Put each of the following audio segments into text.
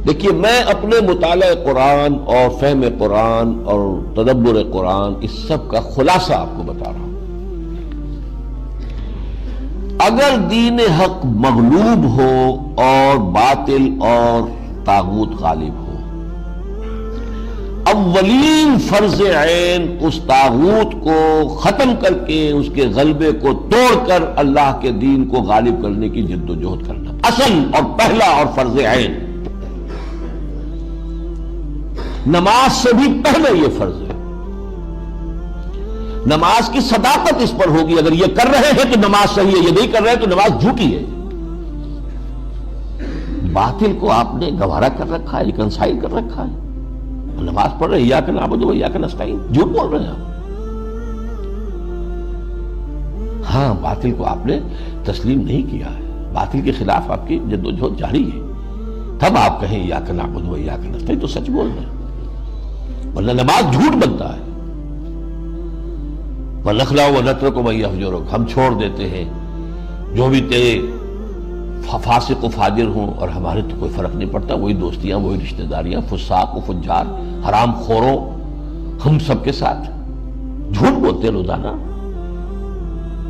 دیکھیے میں اپنے مطالعہ قرآن اور فہم قرآن اور تدبر قرآن اس سب کا خلاصہ آپ کو بتا رہا ہوں۔ اگر دین حق مغلوب ہو اور باطل اور طاغوت غالب ہو، اولین فرض عین اس طاغوت کو ختم کر کے اس کے غلبے کو توڑ کر اللہ کے دین کو غالب کرنے کی جد و جہد کرنا، اصل اور پہلا اور فرض عین۔ نماز سے بھی پہلے یہ فرض ہے۔ نماز کی صداقت اس پر ہوگی، اگر یہ کر رہے ہیں تو نماز صحیح ہے، یہ نہیں کر رہے تو نماز جھوٹی ہے۔ باطل کو آپ نے گوارا کر رکھا ہے، ریکنسائل کر رکھا ہے، نماز پڑھ رہے ہیں ایاک نعبد و ایاک نستعین، جھوٹ بول رہے ہیں آپ۔ ہاں باطل کو آپ نے تسلیم نہیں کیا ہے، باطل کے خلاف آپ کی جد و جہد جاری ہے، تب آپ کہیں ایاک نعبد و ایاک نستعین تو سچ بول رہے ہیں، ورنہ نماز جھوٹ بنتا ہے۔ وَنَخْلَعُ وَنَتْرُكُ مَن يَفْجُرُكَ، ہم چھوڑ دیتے ہیں جو بھی تیرے فاسق و فاجر ہوں، اور ہمارے تو کوئی فرق نہیں پڑتا، وہی دوستیاں، وہی رشتہ داریاں، فساق و فجار، حرام خوروں، ہم سب کے ساتھ جھوٹ بولتے روزانہ۔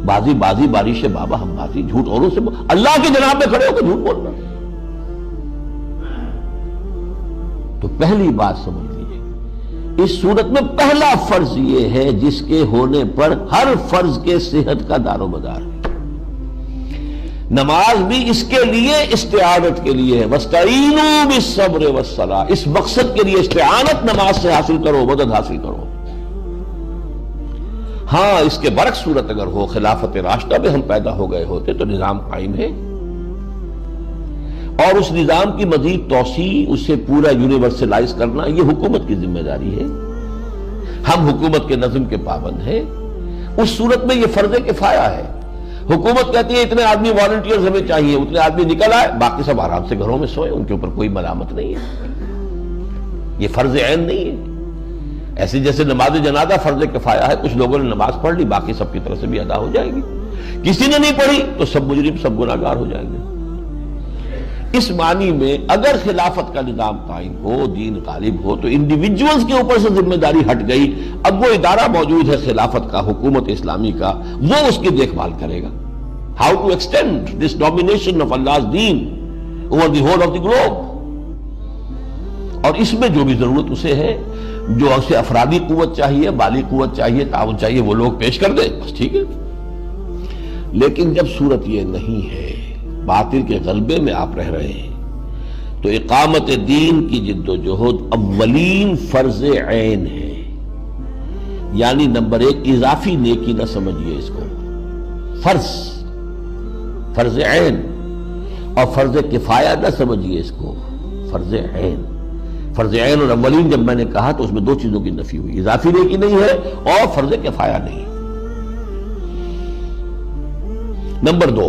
بازی بازی بارش بابا ہم بازی، جھوٹ اوروں سے اللہ کے جناب میں کھڑے ہو کے جھوٹ بولنا۔ تو پہلی بات سمجھ لیجیے، اس صورت میں پہلا فرض یہ ہے جس کے ہونے پر ہر فرض کے صحت کا دار و مدار ہے۔ نماز بھی اس کے لیے استعانت کے لیے ہے، وَاسْتَعِینُوا بِالصَّبْرِ وَالصَّلَاةِ، اس مقصد کے لیے استعانت نماز سے حاصل کرو، مدد حاصل کرو۔ ہاں اس کے برعکس صورت اگر ہو، خلافت راشدہ میں ہم پیدا ہو گئے ہوتے تو نظام قائم ہے، اور اس نظام کی مزید توسیع، اسے پورا یونیورسلائز کرنا یہ حکومت کی ذمہ داری ہے۔ ہم حکومت کے نظم کے پابند ہیں۔ اس صورت میں یہ فرض کفایہ ہے۔ حکومت کہتی ہے اتنے آدمی والنٹیئرز ہمیں چاہیے، اتنے آدمی نکل آئے، باقی سب آرام سے گھروں میں سوئے، ان کے اوپر کوئی ملامت نہیں ہے، یہ فرض عین نہیں ہے۔ ایسے جیسے نماز جنازہ فرض کفایہ ہے، کچھ لوگوں نے نماز پڑھ لی، باقی سب کی طرف سے بھی ادا ہو جائے گی، کسی نے نہیں پڑھی تو سب مجرم، سب گناہگار ہو جائیں گے۔ اس معنی میں اگر خلافت کا نظام قائم ہو، دین غالب ہو، تو انڈیویجولز کے اوپر سے ذمہ داری ہٹ گئی، اب وہ ادارہ موجود ہے خلافت کا، حکومت اسلامی کا، وہ اس کی دیکھ بھال کرے گا۔ How to extend this domination of Allah's دین over the whole of the globe, اور اس میں جو بھی ضرورت اسے ہے، جو اسے افرادی قوت چاہیے، مالی قوت چاہیے، تعاون چاہیے، وہ لوگ پیش کر دے، بس ٹھیک ہے۔ لیکن جب صورت یہ نہیں ہے، باطل کے غلبے میں آپ رہ رہے ہیں، تو اقامت دین کی جد و جہد اولین فرض عین ہے۔ یعنی نمبر ایک، اضافی نیکی نہ سمجھیے اس کو، فرض عین، اور فرض کفایہ نہ سمجھیے اس کو، فرض عین۔ فرض عین اور اولین جب میں نے کہا تو اس میں دو چیزوں کی نفی ہوئی، اضافی نیکی نہیں ہے اور فرض کفایہ نہیں۔ نمبر دو،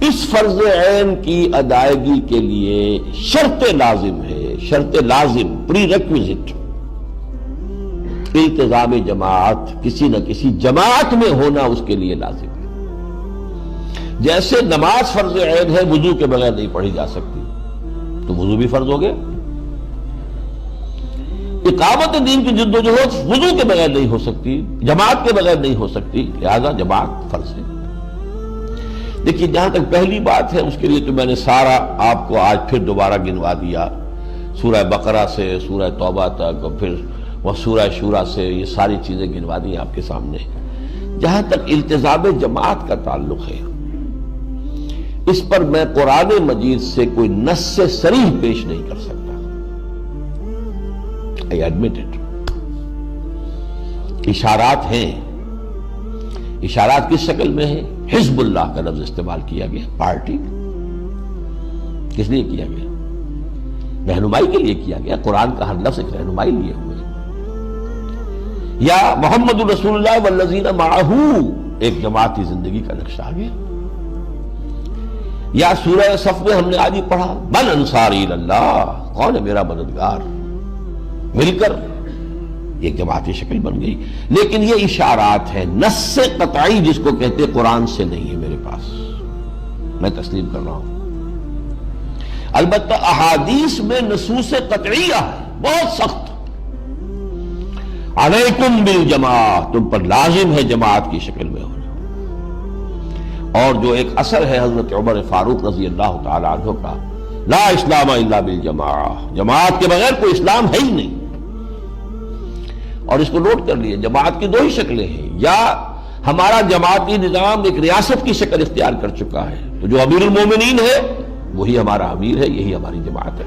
اس فرض عین کی ادائیگی کے لیے شرط لازم ہے، شرط لازم، پری ریکویزٹ، التزام جماعت، کسی نہ کسی جماعت میں ہونا اس کے لیے لازم ہے۔ جیسے نماز فرض عین ہے، وضو کے بغیر نہیں پڑھی جا سکتی، تو وضو بھی فرض ہو گیا۔ اقامت دین کی جد و جہد وضو کے بغیر نہیں ہو سکتی، جماعت کے بغیر نہیں ہو سکتی، لہذا جماعت فرض ہے۔ دیکھیے جہاں تک پہلی بات ہے، اس کے لیے تو میں نے سارا آپ کو آج پھر دوبارہ گنوا دیا، سورہ بقرہ سے سورہ توبہ تک، اور پھر وہ سورہ شورى سے، یہ ساری چیزیں گنوا دی آپ کے سامنے۔ جہاں تک التزام جماعت کا تعلق ہے، اس پر میں قرآن مجید سے کوئی نص صریح پیش نہیں کر سکتا، I admit it۔ اشارات ہیں، اشارات کس شکل میں ہیں؟ حزب اللہ کا لفظ استعمال کیا گیا، پارٹی، کس لیے کیا گیا؟ رہنمائی کے لیے کیا گیا، قرآن کا ہر لفظ ایک رہنمائی لیے ہوئے۔ یا محمد رسول اللہ والذین معہ، ایک جماعتی زندگی کا نقشہ آ گیا۔ یا سورہ صف میں ہم نے آج ہی پڑھا، من انصاری اللہ، کون ہے میرا مددگار، مل کر ایک جماعتی شکل بن گئی۔ لیکن یہ اشارات ہیں، نص قطعی جس کو کہتے قرآن سے نہیں ہے میرے پاس، میں تسلیم کر رہا ہوں۔ البتہ احادیث میں نصوص قطعیہ ہے بہت سخت. علیکم بالجماعت، تم پر لازم ہے جماعت کی شکل میں ہونا. اور جو ایک اثر ہے حضرت عمر فاروق رضی اللہ تعالی عنہ کا، لا اسلام الا بالجماعہ، جماعت کے بغیر کوئی اسلام ہے ہی نہیں. اور اس کو نوٹ کر لیے، جماعت کی دو ہی شکلیں ہیں، یا ہمارا جماعتی نظام ایک ریاست کی شکل اختیار کر چکا ہے، تو جو امیر المومنین ہے وہی ہمارا امیر ہے، یہی ہماری جماعت ہے.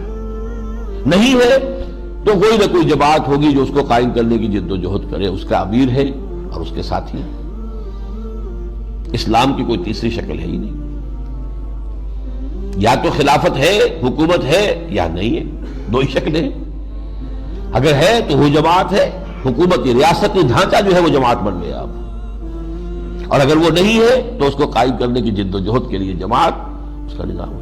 نہیں ہے تو کوئی نہ کوئی جماعت ہوگی جو اس کو قائم کرنے کی جد و جہد کرے، اس کا امیر ہے اور اس کے ساتھی. اسلام کی کوئی تیسری شکل ہے ہی نہیں. یا تو خلافت ہے، حکومت ہے، یا نہیں ہے، دو ہی شکلیں ہیں. اگر ہے تو وہ جماعت ہے، حکومتی ریاستی ڈھانچہ جو ہے وہ جماعت بن گیا اب. اور اگر وہ نہیں ہے تو اس کو قائم کرنے کی جد و جہد کے لیے جماعت اس کا نظام